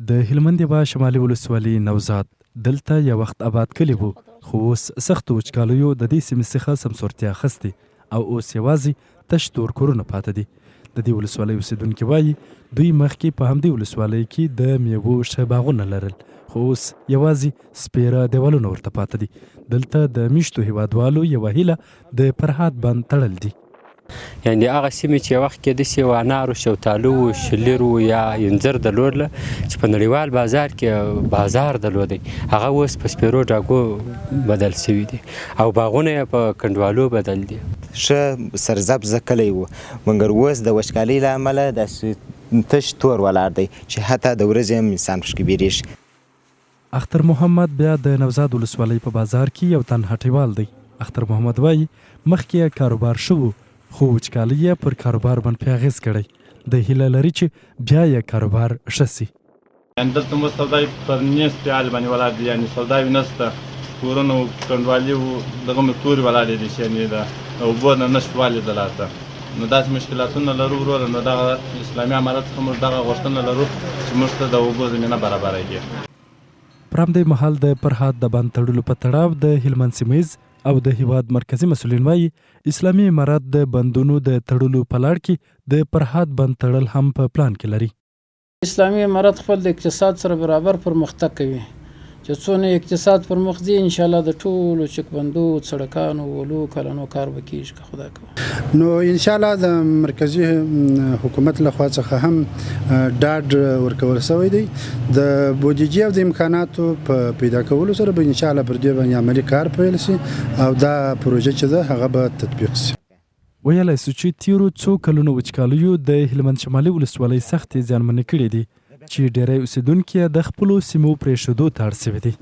د هلمند یوه شمالي ولسوالي نوزاد دلته یو وخت آباد کلی و خو اوس سختو وچکالیو د دې سیمې څخه سمسورتیا اخیستې او اوس یوازې تش تور کورونه پاته دي. د دې ولسوالۍ اوسیدونکي وایي دوی مخکې په همدې ولسوالۍ کې د میوو ښه باغونه لرل خو اوس یوازې سپیره دیوالونه ورته پاته دي. دلته د میشتو هیوادوالو یوه هیله د فرهاد بند تړل دي. یعنې هغه سیمې چې یو وخت کې داسې یو انارو شفتالو و شلیر و یا انځر درلودله چې په نړیوال بازار کې بازار درلودی هغه اوس په سپیرو ډاګو بدل سوي دي او باغونه یې په کنډوالو بدل دي. ښه سرسبزه کلی و مګر اوس د وچکالۍ له امله داسې تش تور ولاړ دی چې حتی د ورځې هم انسان پکې بیریږي. اختر محمد بیا د نوزاد ولسوالۍ په بازار کې یو تن هټیوال دی. اختر محمد وایي مخکې یې کاروبار ښه و خو وچکالۍ یې پر کاروبار باندې اغېز کړی. د هیله لري چې بیا یې کاروبار ښه سي. دلته مو سودای پر نیست حال باندې ولاړ دي یعنې سوداوي نشته کورونه و کنډوالي و دغه مې تورې ولاړې دي چې یعنې د اوبو نه نشتوالي د لاسه نو داسې مشکلاتونه لرو وروره نو دغه اسلامي امارت څخه موږ دغه غوښتنه لرو چې موږ ته د اوبو زمینه برابره کړي. پر همدې مهال د فرهاد د بند تړلو په تړاو د هلمند سیمه او د هیواد مرکزی مسؤلین وایي اسلامي امارات د بندونو د تړلو په لړ کې د فرهاد بند تړل هم په پلان کې لري. اسلامي امارات خپل د اقتصاد سره برابر پرمختګ کوي چې څونه اقتصاد پرمخ ځي ان شاء الله د ټولو چکبندو سړکانو ولو کلنو کار وکړي که خدای کوي نو ان شاء الله د مرکزی حکومت له خوا څخه هم ډاډ ورکول شوی دی د بودیجې او د امکاناتو په پیدا کولو سره به ان شاء الله پر دې باندې عملی کار پیل شي او دا پروژه چې ده هغه به تطبیق شي. ویلای سو چې تیرو څو کلونو وچکالیو د هلمند شمالي ولسوالۍ سختې زیانمنې کړې دي چې ډیری اوسیدونکي د خپلو سیمو پرېښودو ته اړ سوي دي.